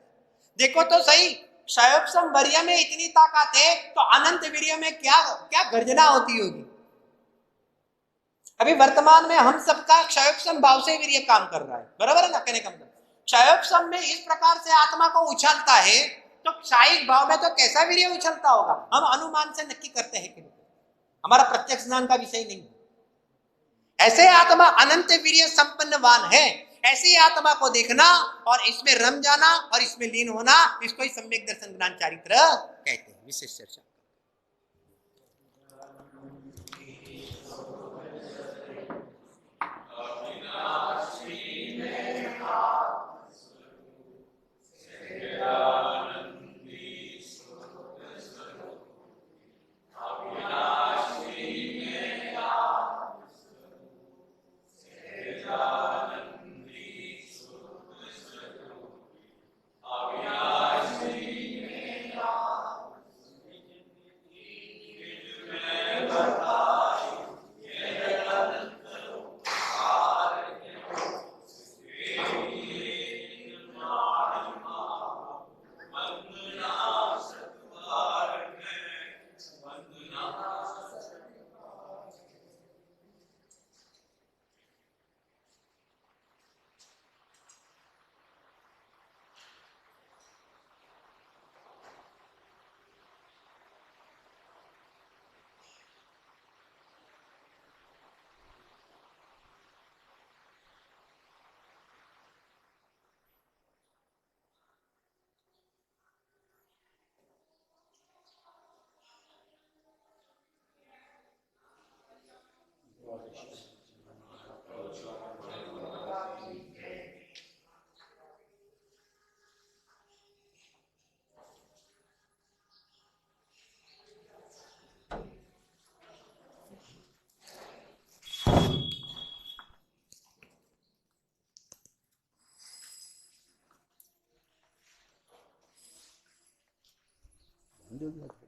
देखो तो सही, क्षयोपम वीर्य में इतनी ताकत है तो अनंत वीर्य में क्या क्या गर्जना होती होगी। अभी वर्तमान में हम सबका क्षयोपम भाव से वीर्य काम कर रहा है, बराबर है ना? कहने का मतलब क्षयोपम में इस प्रकार से आत्मा को उछलता है, तो क्षायिक भाव में तो कैसा वीर्य उछलता होगा? हम अनुमान से नक्की करते हैं कि नहीं, हमारा प्रत्यक्ष ज्ञान का विषय नहीं। ऐसे आत्मा अनंत वीर्य संपन्नवान है, ऐसी आत्मा को देखना और इसमें रम जाना और इसमें लीन होना, इसको ही सम्यक दर्शन ज्ञान चारित्र कहते हैं। विशेष चर्चा do